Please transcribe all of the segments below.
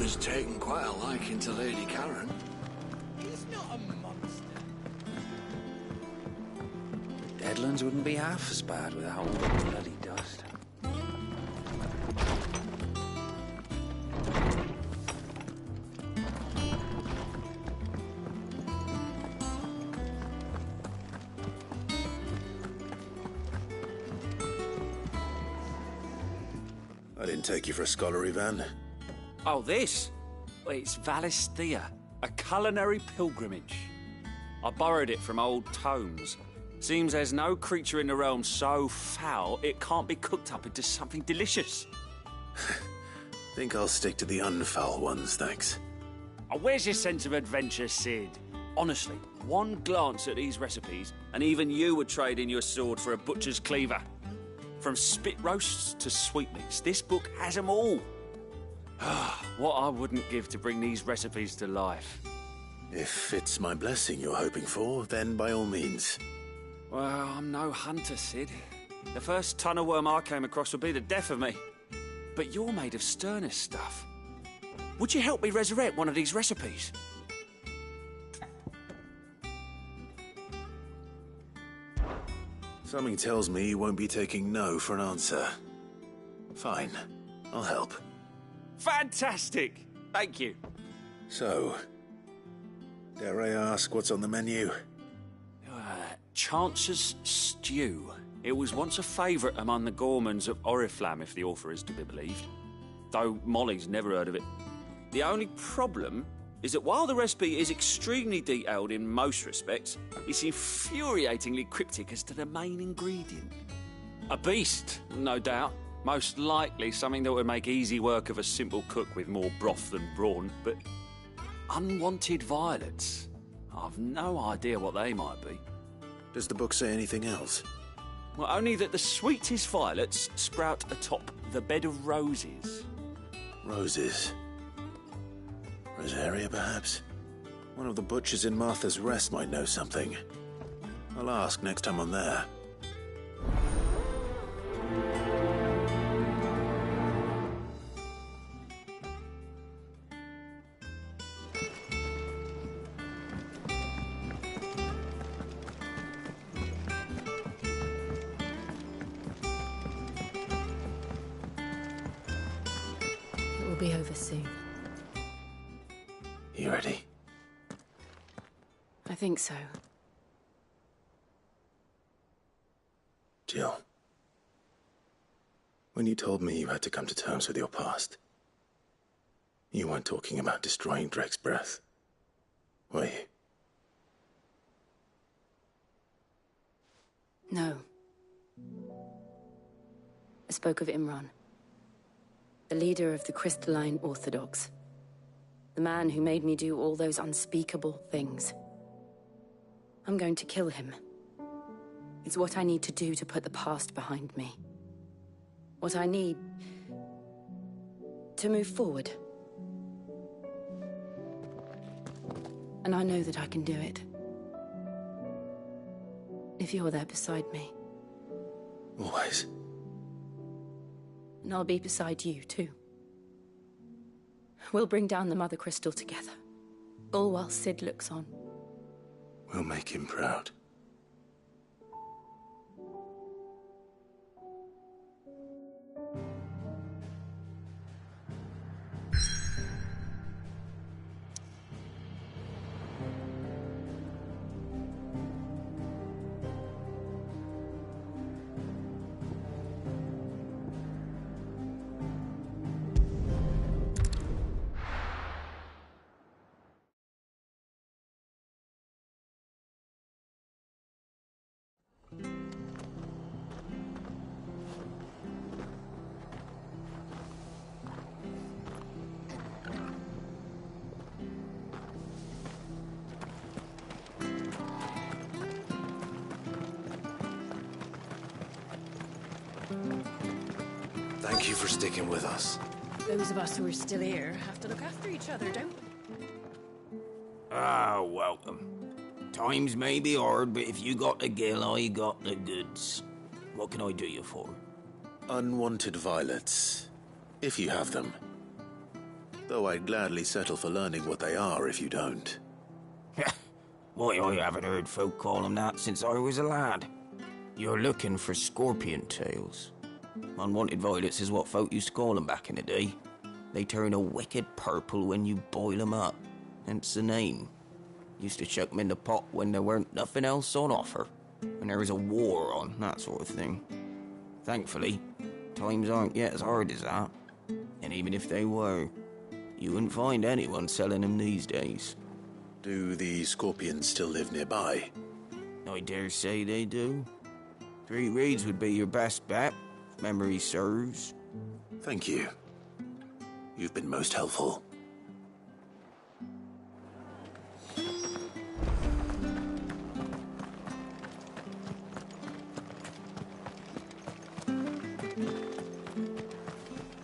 has taken quite a liking to Lady Karen. He's not a monster. Deadlands wouldn't be half as bad without all the bloody dust. I didn't take you for a scholarly van. Oh, this? Well, it's Valisthea, a culinary pilgrimage. I borrowed it from old tomes. Seems there's no creature in the realm so foul it can't be cooked up into something delicious. Think I'll stick to the unfoul ones, thanks. Oh, where's your sense of adventure, Sid? Honestly, one glance at these recipes, and even you would trade in your sword for a butcher's cleaver. From spit roasts to sweetmeats, this book has them all. What I wouldn't give to bring these recipes to life. If it's my blessing you're hoping for, then by all means. Well, I'm no hunter, Sid. The first ton of worm I came across would be the death of me. But you're made of sterner stuff. Would you help me resurrect one of these recipes? Something tells me you won't be taking no for an answer. Fine, I'll help. Fantastic! Thank you. So, dare I ask what's on the menu? Chance's Stew. It was once a favourite among the gourmands of Oriflamme, if the author is to be believed. Though Molly's never heard of it. The only problem is that while the recipe is extremely detailed in most respects, it's infuriatingly cryptic as to the main ingredient. A beast, no doubt. Most likely something that would make easy work of a simple cook with more broth than brawn, but unwanted violets. I've no idea what they might be. Does the book say anything else? Well, only that the sweetest violets sprout atop the bed of roses. Roses. Rosaria, perhaps? One of the butchers in Martha's Rest might know something. I'll ask next time I'm there. It will be over soon. You ready? I think so. Jill. When you told me you had to come to terms with your past, you weren't talking about destroying Drake's breath, were you? No. I spoke of Imran, the leader of the Crystalline Orthodox. The man who made me do all those unspeakable things. I'm going to kill him. It's what I need to do to put the past behind me. What I need to move forward. And I know that I can do it. If you're there beside me. Always. And I'll be beside you, too. We'll bring down the Mother Crystal together. All while Sid looks on. We'll make him proud. Thank you for sticking with us. Those of us who are still here have to look after each other, don't we? Ah, welcome. Times may be hard, but if you got the gill, I got the goods. What can I do you for? Unwanted violets, if you have them. Though I'd gladly settle for learning what they are if you don't. Why, I haven't heard folk call them that since I was a lad. You're looking for scorpion tails. Unwanted violets is what folk used to call them back in the day. They turn a wicked purple when you boil them up, hence the name. Used to chuck them in the pot when there weren't nothing else on offer, when there was a war on, that sort of thing. Thankfully, times aren't yet as hard as that. And even if they were, you wouldn't find anyone selling them these days. Do the scorpions still live nearby? I dare say they do. 3 Reeds would be your best bet, if memory serves. Thank you. You've been most helpful.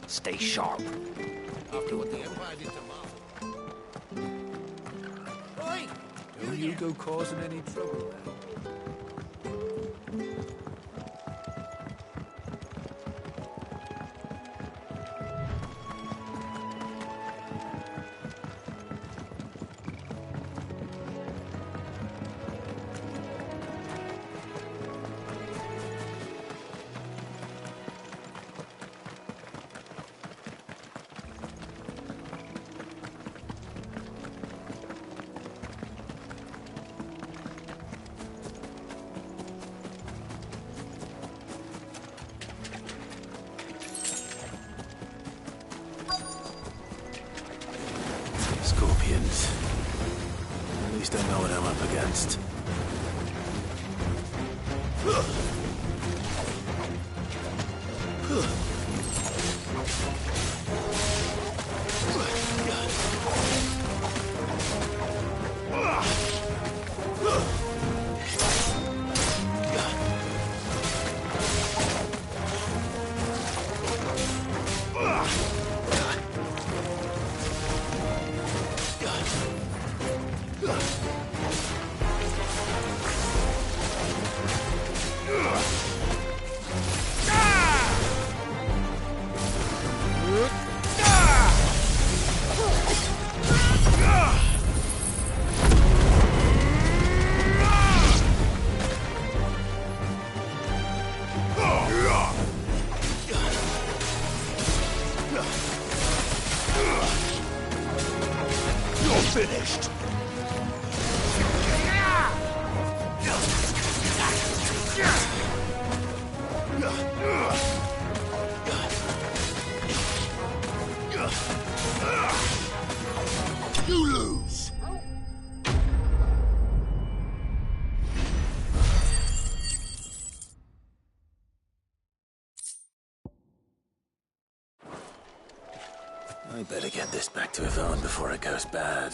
Stay sharp. After what the Empire did to Marvel. Oi! Don't you go causing any trouble now. Scorpions. At least I know what I'm up against. Finished! You lose! I better get this back to Yvonne before it goes bad.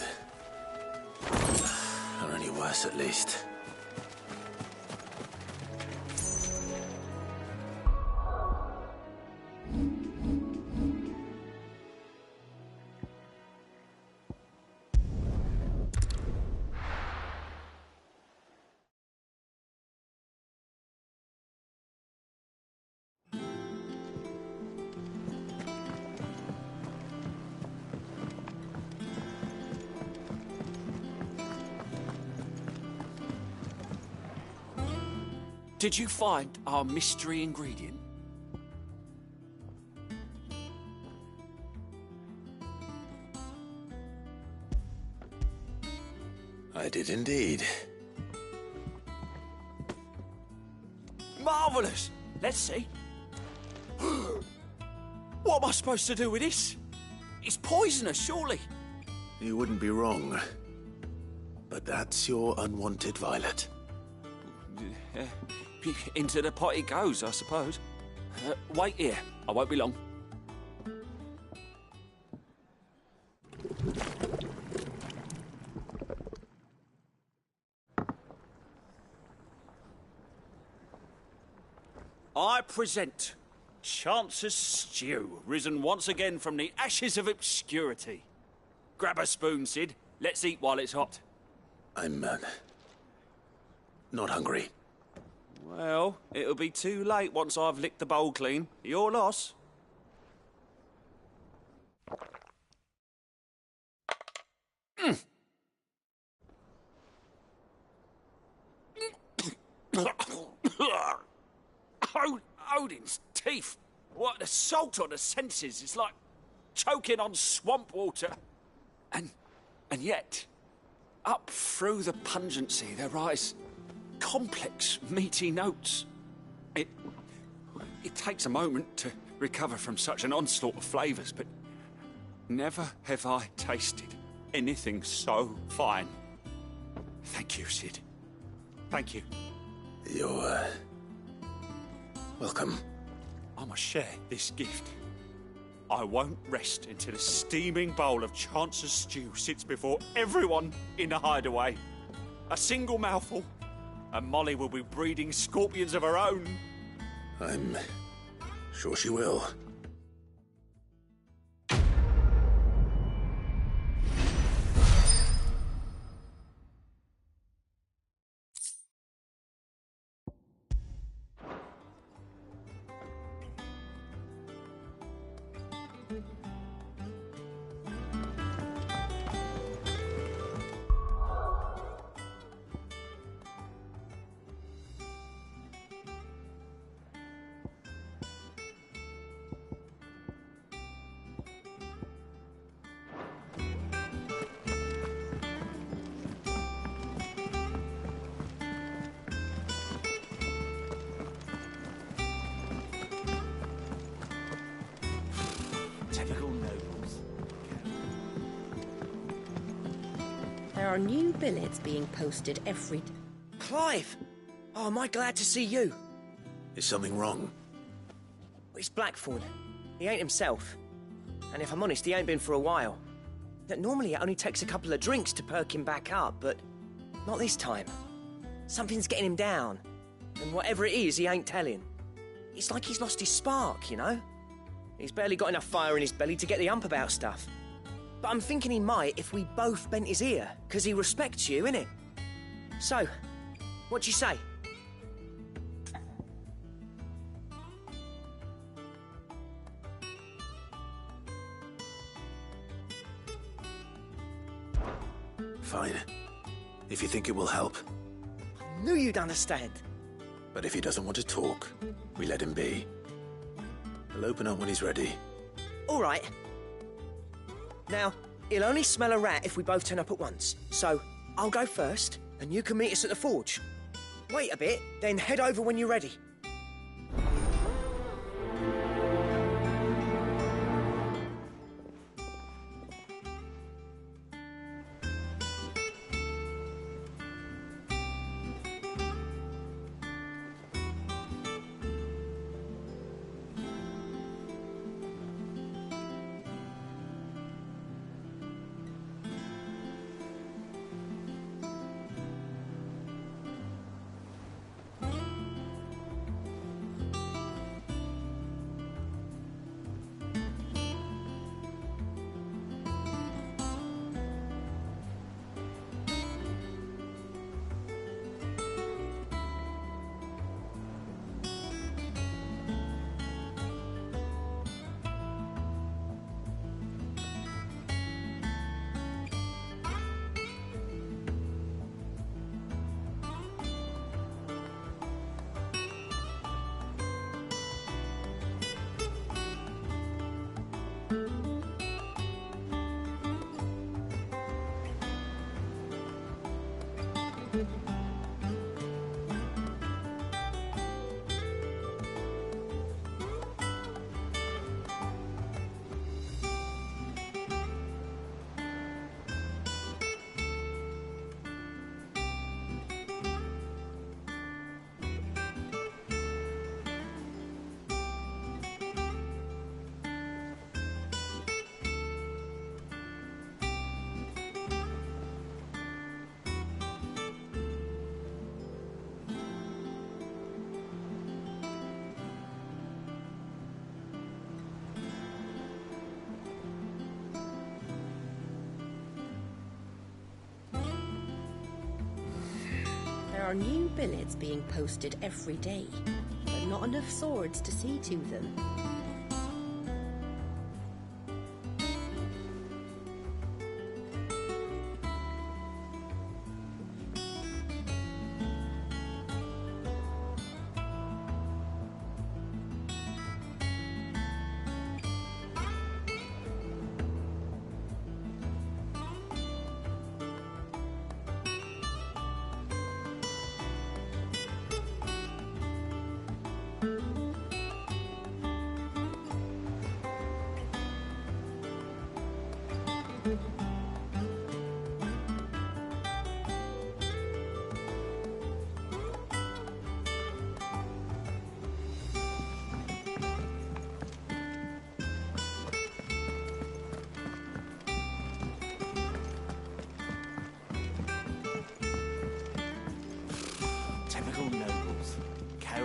Or any worse, at least. Did you find our mystery ingredient? I did indeed. Marvellous! Let's see. What am I supposed to do with this? It's poisonous, surely. You wouldn't be wrong. But that's your unwanted violet. Into the pot it goes, I suppose. Wait here. I won't be long. I present Chance's Stew, risen once again from the ashes of obscurity. Grab a spoon, Sid. Let's eat while it's hot. I'm, not hungry. Well, it'll be too late once I've licked the bowl clean. Your loss. Odin's teeth. What an assault on the senses. It's like choking on swamp water. And yet, up through the pungency, there rise complex, meaty notes. It takes a moment to recover from such an onslaught of flavours, but never have I tasted anything so fine. Thank you, Sid. Thank you. You're, welcome. I must share this gift. I won't rest until a steaming bowl of Chance's stew sits before everyone in the hideaway. A single mouthful, and Molly will be breeding scorpions of her own. I'm sure she will. Typical nobles. There are new billets being posted every... Clive! Oh, am I glad to see you? Is something wrong? It's Blackthorn. He ain't himself. And if I'm honest, he ain't been for a while. Normally it only takes a couple of drinks to perk him back up, but not this time. Something's getting him down. And whatever it is, he ain't telling. It's like he's lost his spark, you know? He's barely got enough fire in his belly to get the ump about stuff. But I'm thinking he might if we both bent his ear, because he respects you, innit? So, what do you say? Fine. If you think it will help. I knew you'd understand. But if he doesn't want to talk, we let him be. He'll open up when he's ready. All right. Now, he'll only smell a rat if we both turn up at once. So, I'll go first, and you can meet us at the forge. Wait a bit, then head over when you're ready. There are new billets being posted every day, but not enough swords to see to them.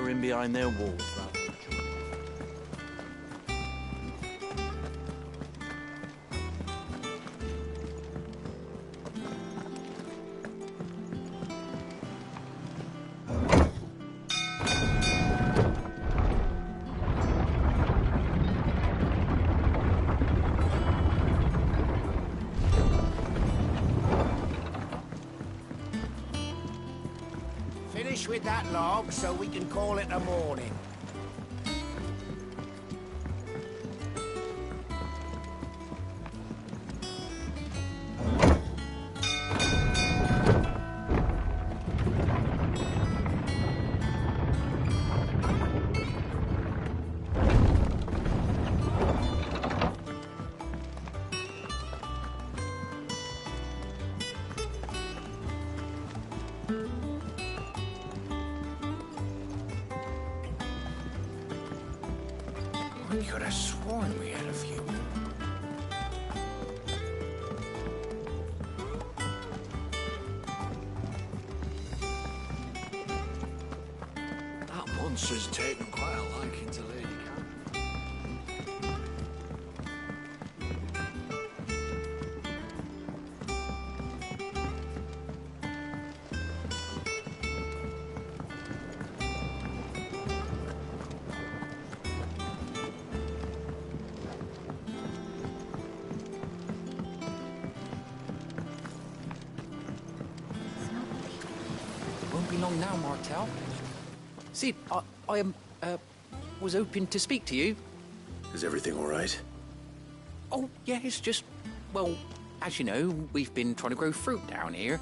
cowering behind their walls rather than joining. Finish with that log so we can call it a morning. I could have sworn we had a few. That monster's taken quite a liking to Lady Karen. Won't be long now, Martel. Sid, I was hoping to speak to you. Is everything all right? Oh, yeah, it's just, well, as you know, we've been trying to grow fruit down here.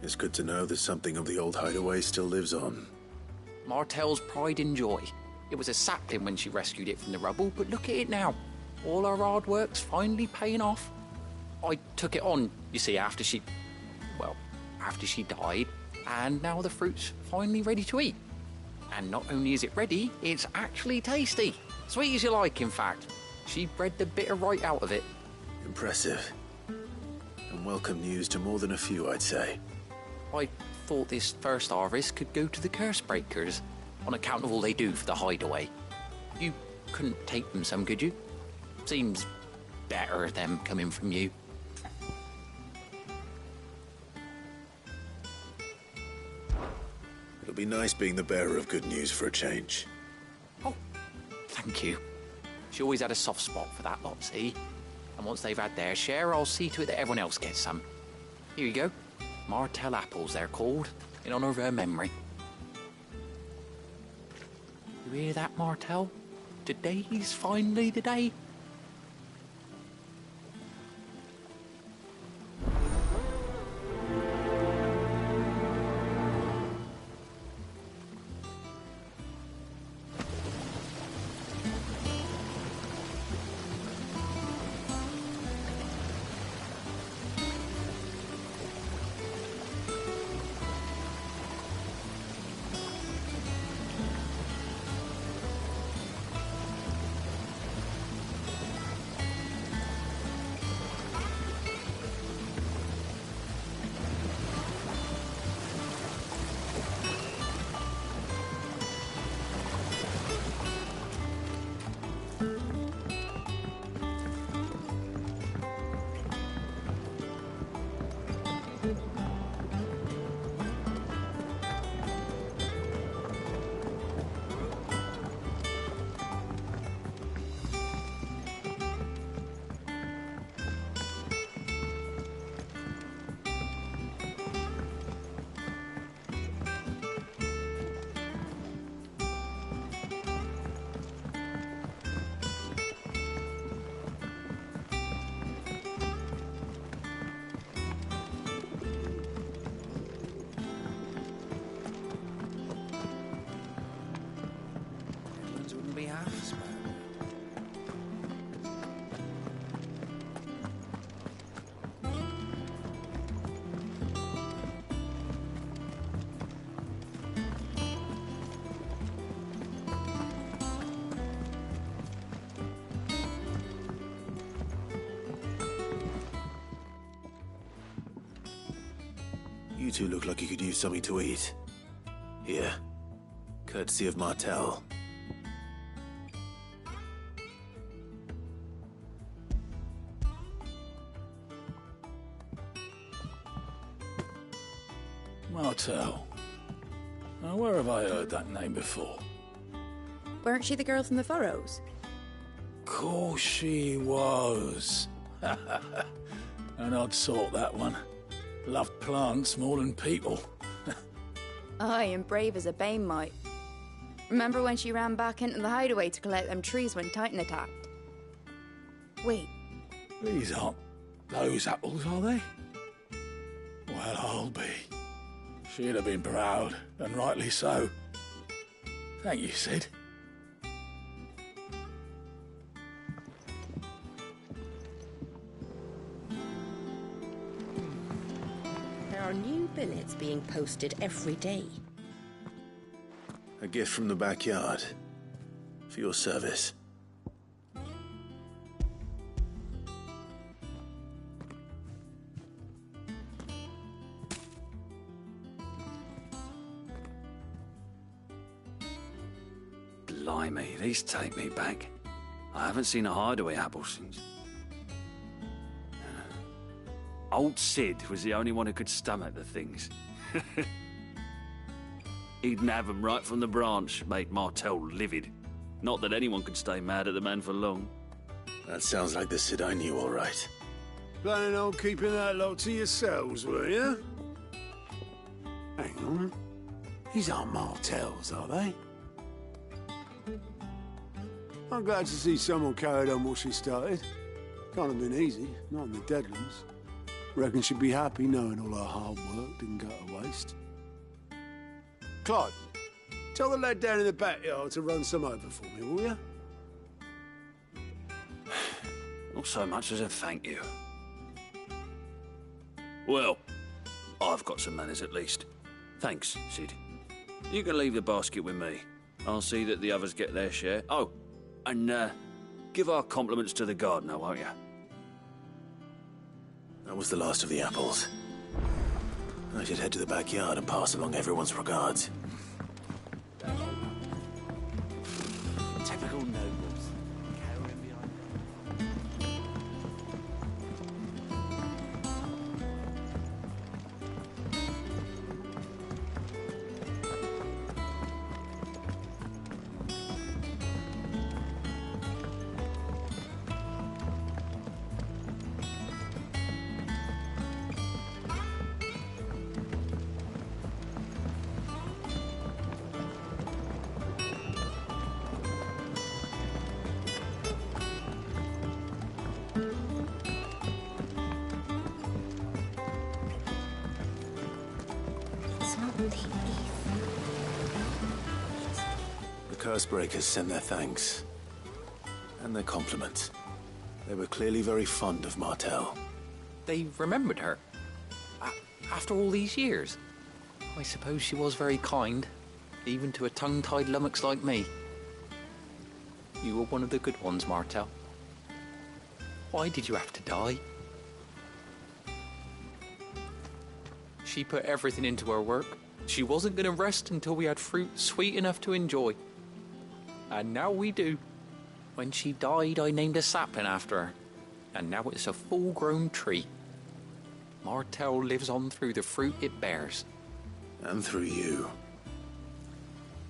It's good to know that something of the old hideaway still lives on. Martel's pride and joy. It was a sapling when she rescued it from the rubble, but look at it now. All our hard work's finally paying off. I took it on, you see, after she died, and now the fruit's finally ready to eat. And not only is it ready, it's actually tasty. Sweet as you like, in fact. She bred the bitter right out of it. Impressive. And welcome news to more than a few, I'd say. I thought this first harvest could go to the curse breakers, on account of all they do for the hideaway. You couldn't take them some, could you? Seems better them coming from you. It'll be nice being the bearer of good news for a change. Oh, thank you. She always had a soft spot for that lot, see? And once they've had their share, I'll see to it that everyone else gets some. Here you go. Martel apples, they're called, in honor of her memory. You hear that, Martel? Today's finally the day. Wouldn't be half as bad. You two look like you could use something to eat. Here, Courtesy of Martell. Martell. Now, where have I heard that name before? Weren't she the girl from the Furrows? Course she was. An odd sort, that one. Loved plants more than people. Aye, and brave as a bane might. Remember when she ran back into the hideaway to collect them trees when Titan attacked? Wait. These aren't those apples, are they? Well, I'll be. She'd have been proud, and rightly so. Thank you, Sid. There are new billets being posted every day. A gift from the backyard. For your service. Blimey, these take me back. I haven't seen a hideaway apple since. Old Sid was the only one who could stomach the things. He'd nab 'em right from the branch, make Martell livid. Not that anyone could stay mad at the man for long. That sounds like the Sid I knew, all right. Planning on keeping that lot to yourselves, were you? Hang on. These aren't Martells, are they? I'm glad to see someone carried on what she started. Can't have been easy, not in the Deadlands. Reckon she'd be happy knowing all her hard work didn't go to waste. Clive, tell the lad down in the backyard to run some over for me, will you? Not so much as a thank you. Well, I've got some manners at least. Thanks, Sid. You can leave the basket with me. I'll see that the others get their share. Oh, and give our compliments to the gardener, won't you? That was the last of the apples. I should head to the backyard and pass along everyone's regards. Typical nobles. Cowering behind them. Cursebreakers sent their thanks. And their compliments. They were clearly very fond of Martell. They remembered her. After all these years. I suppose she was very kind, even to a tongue-tied lummox like me. You were one of the good ones, Martell. Why did you have to die? She put everything into her work. She wasn't going to rest until we had fruit sweet enough to enjoy. And now we do. When she died, I named a sapling after her. And now it's a full-grown tree. Martell lives on through the fruit it bears. And through you.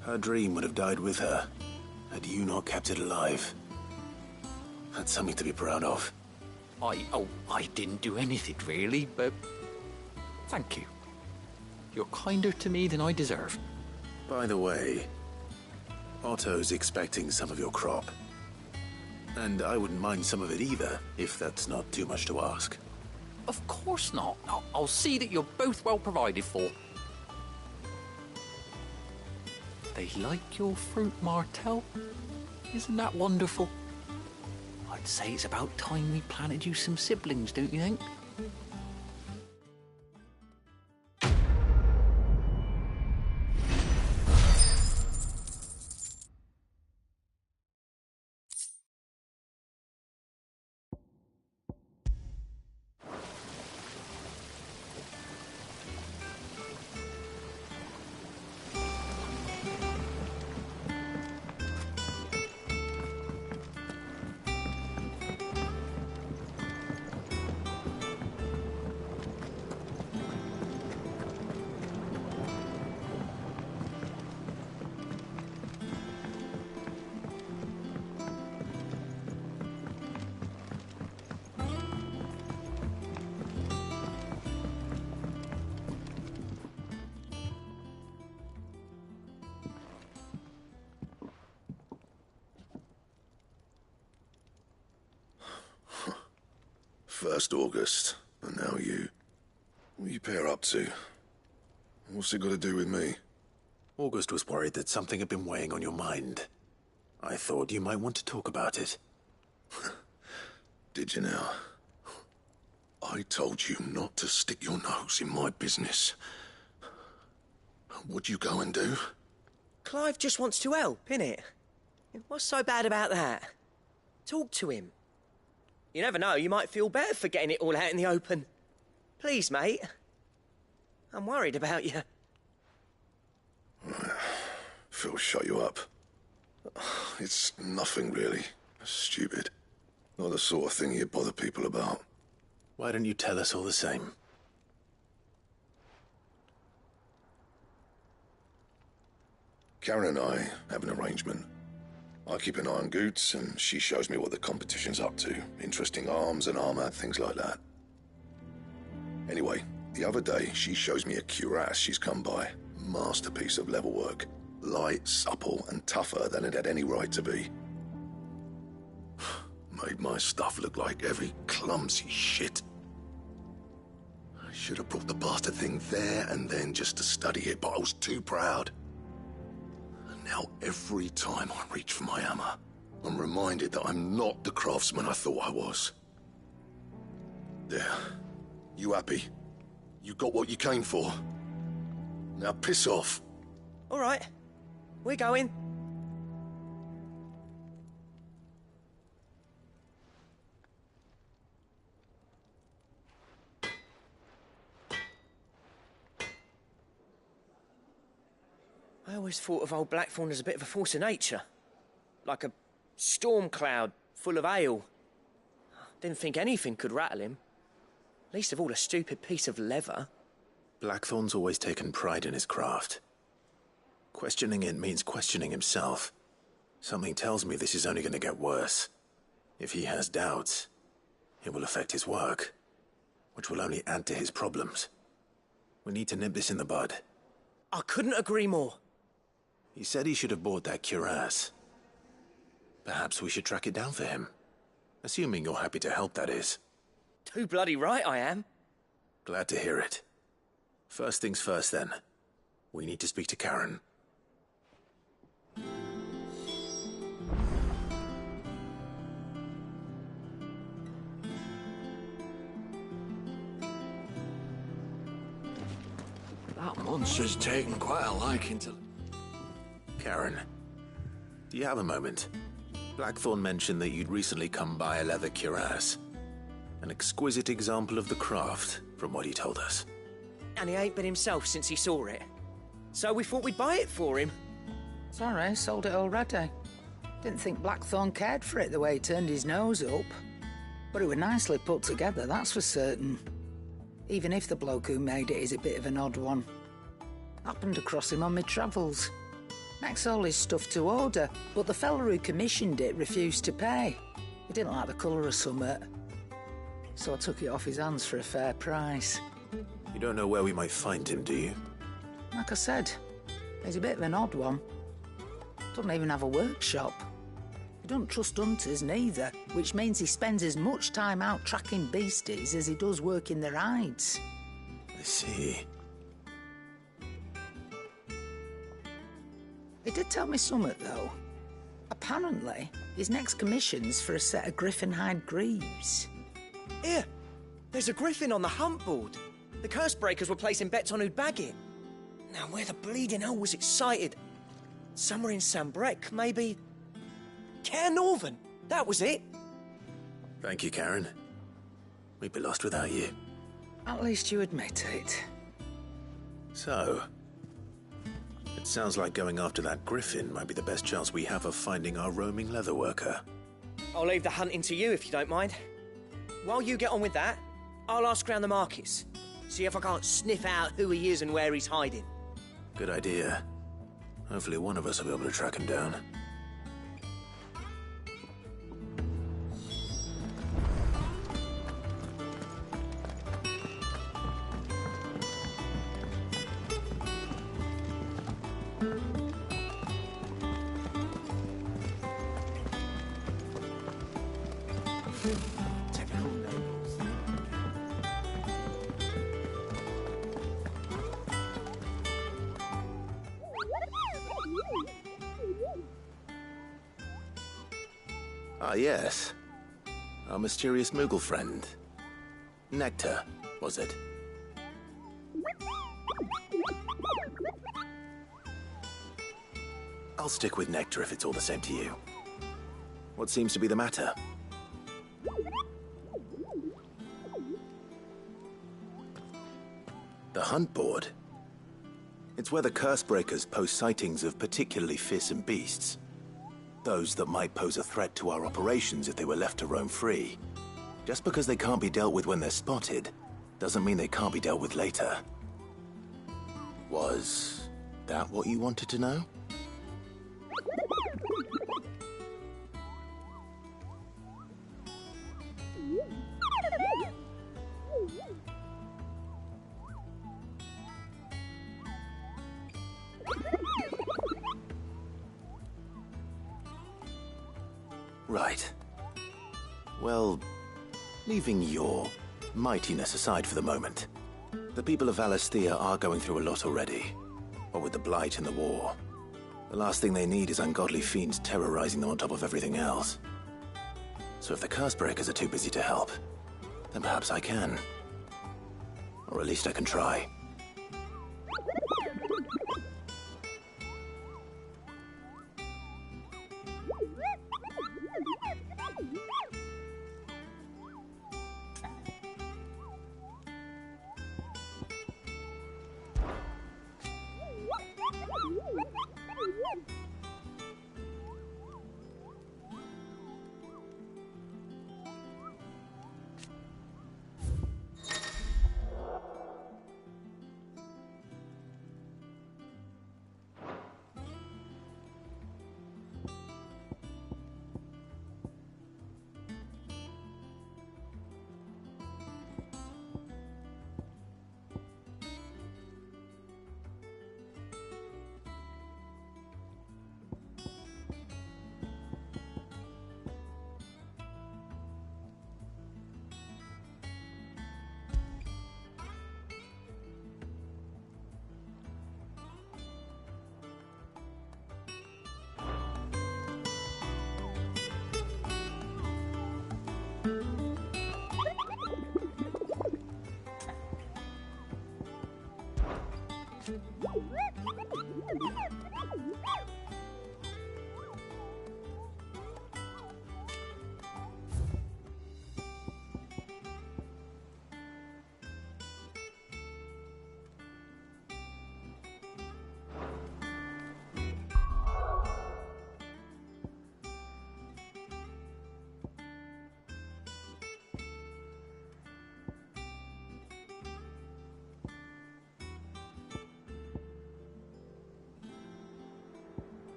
Her dream would have died with her, had you not kept it alive. That's something to be proud of. I didn't do anything really, but thank you. You're kinder to me than I deserve. By the way, Otto's expecting some of your crop. And I wouldn't mind some of it either, if that's not too much to ask. Of course not. I'll see that you're both well provided for. They like your fruit, Martell. Isn't that wonderful? I'd say it's about time we planted you some siblings, don't you think? First August, and now you. What are you pair up to? What's it got to do with me? August was worried that something had been weighing on your mind. I thought you might want to talk about it. Did you now? I told you not to stick your nose in my business. What'd you go and do? Clive just wants to help, innit? What's so bad about that? Talk to him. You never know, you might feel better for getting it all out in the open. Please, mate. I'm worried about you. Phil shut you up. It's nothing, really. Stupid. Not the sort of thing you bother people about. Why don't you tell us all the same? Karen and I have an arrangement. I keep an eye on Goots, and she shows me what the competition's up to. Interesting arms and armor, things like that. Anyway, the other day, she shows me a cuirass she's come by. Masterpiece of level work. Light, supple, and tougher than it had any right to be. Made my stuff look like heavy, clumsy shit. I should have brought the bastard thing there and then just to study it, but I was too proud. And now every time I reach for my hammer, I'm reminded that I'm not the craftsman I thought I was. There. You happy? You got what you came for? Now piss off. All right. We're going. I always thought of old Blackthorn as a bit of a force of nature. Like a storm cloud full of ale. Didn't think anything could rattle him. Least of all a stupid piece of leather. Blackthorn's always taken pride in his craft. Questioning it means questioning himself. Something tells me this is only going to get worse. If he has doubts, it will affect his work, which will only add to his problems. We need to nip this in the bud. I couldn't agree more. He said he should have bought that cuirass. Perhaps we should track it down for him. Assuming you're happy to help, that is. Too bloody right I am. Glad to hear it. First things first, then. We need to speak to Karen. That monster's taken quite a liking to... Karen, do you have a moment? Blackthorn mentioned that you'd recently come by a leather cuirass. An exquisite example of the craft, from what he told us. And he ain't been himself since he saw it. So we thought we'd buy it for him. Sorry, sold it already. Didn't think Blackthorn cared for it the way he turned his nose up. But it was nicely put together, that's for certain. Even if the bloke who made it is a bit of an odd one. Happened across him on my travels. Makes all his stuff to order, but the fella who commissioned it refused to pay. He didn't like the colour of summit. So I took it off his hands for a fair price. You don't know where we might find him, do you? Like I said, he's a bit of an odd one. Doesn't even have a workshop. He doesn't trust hunters neither, which means he spends as much time out tracking beasties as he does working their hides. I see. He did tell me something, though. Apparently, his next commission's for a set of griffin hide greaves. Here, there's a griffin on the hunt board. The curse breakers were placing bets on who'd bag it. Now, where the bleeding hell was it sighted? Somewhere in Sambrec, maybe... Caer Northern, that was it. Thank you, Karen. We'd be lost without you. At least you admit it. So, it sounds like going after that griffin might be the best chance we have of finding our roaming leatherworker. I'll leave the hunting to you if you don't mind. While you get on with that, I'll ask round the markets. See if I can't sniff out who he is and where he's hiding. Good idea. Hopefully one of us will be able to track him down. Technical nobles. Ah, yes. Our mysterious Moogle friend. Nectar, was it? I'll stick with Nectar if it's all the same to you. What seems to be the matter? The Hunt Board? It's where the Cursebreakers post sightings of particularly fearsome beasts. Those that might pose a threat to our operations if they were left to roam free. Just because they can't be dealt with when they're spotted, doesn't mean they can't be dealt with later. Was that what you wanted to know? Right. Well, leaving your mightiness aside for the moment, the people of Valisthea are going through a lot already. What with the Blight and the war. The last thing they need is ungodly fiends terrorizing them on top of everything else. So if the Cursebreakers are too busy to help, then perhaps I can. Or at least I can try.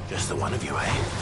Just the one of you, eh?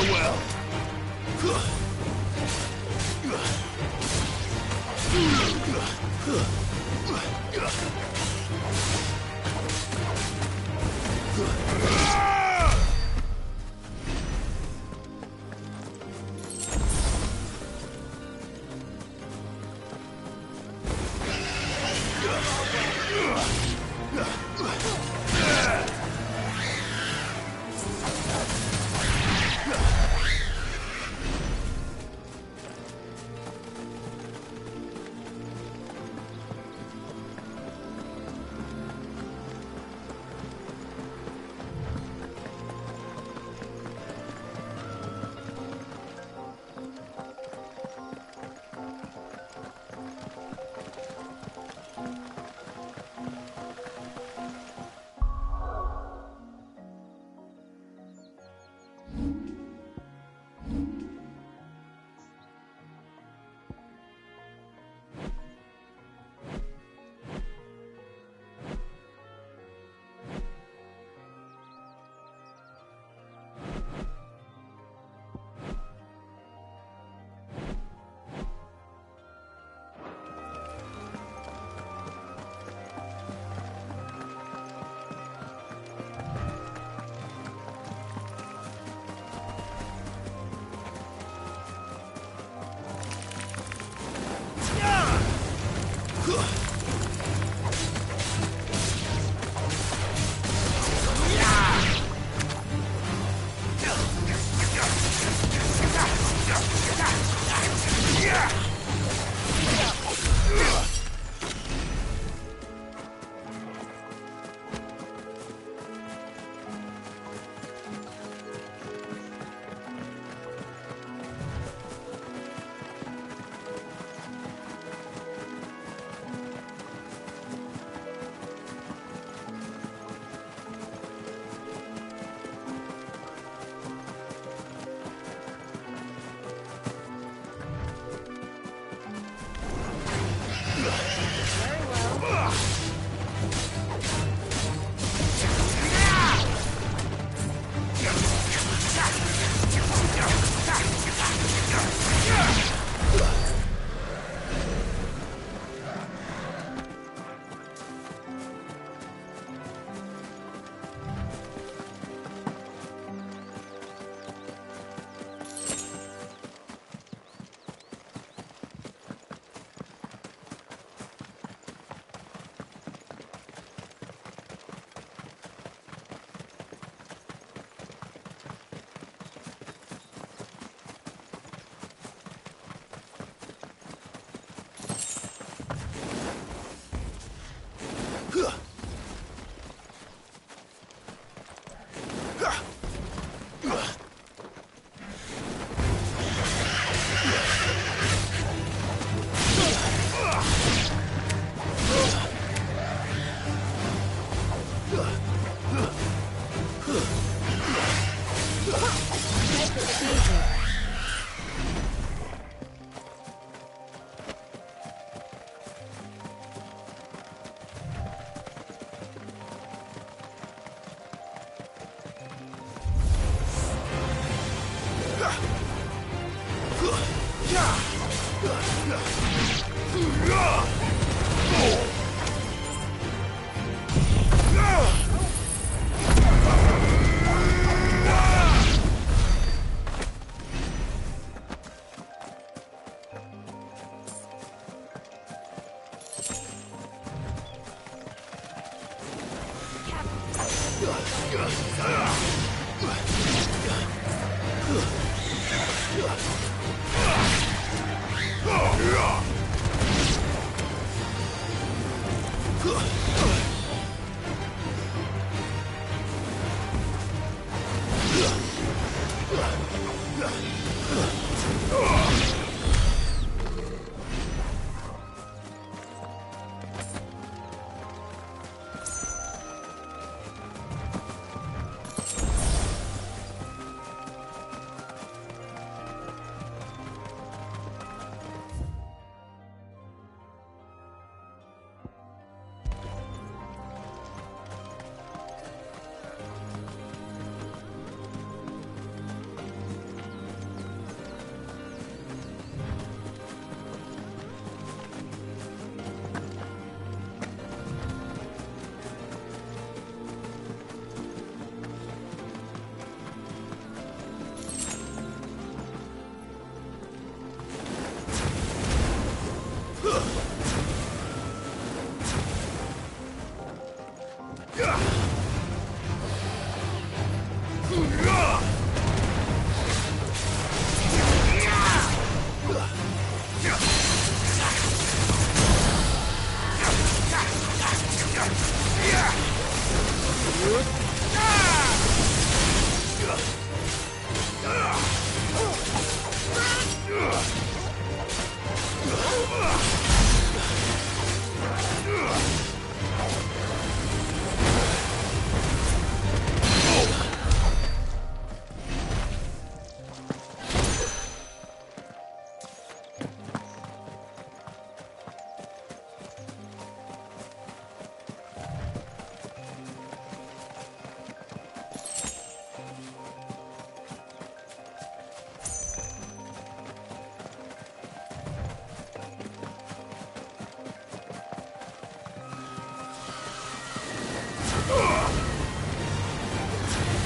farewell.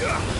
Farewell.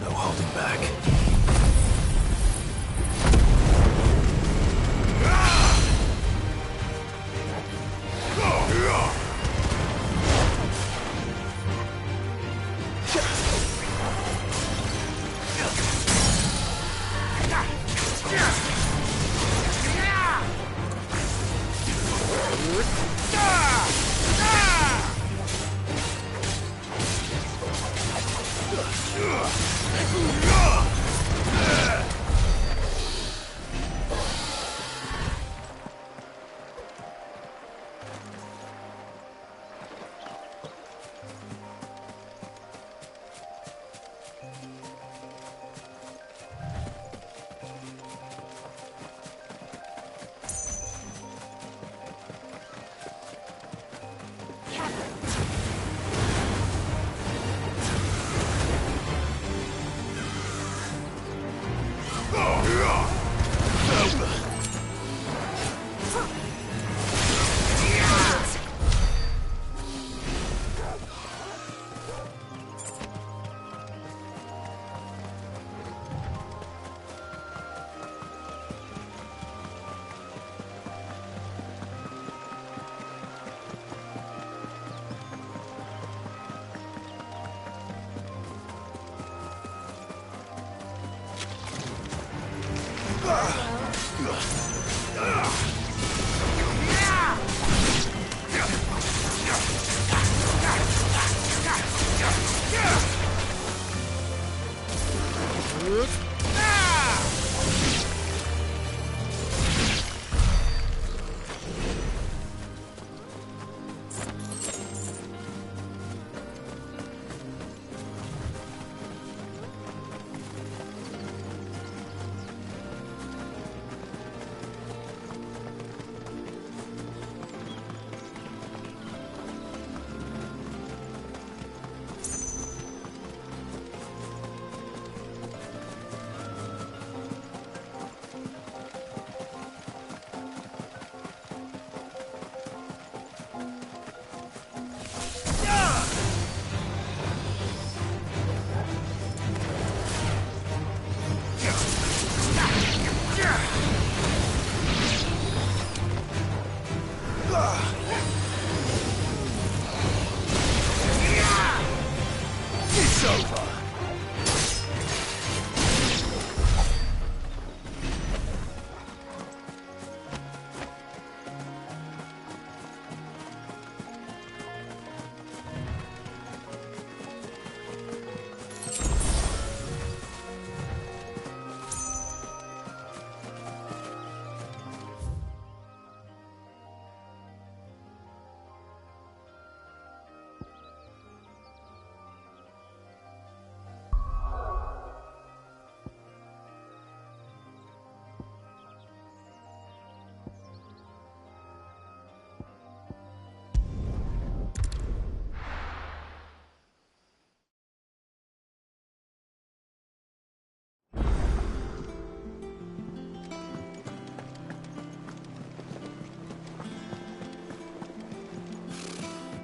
No holding back.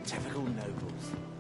Typical nobles.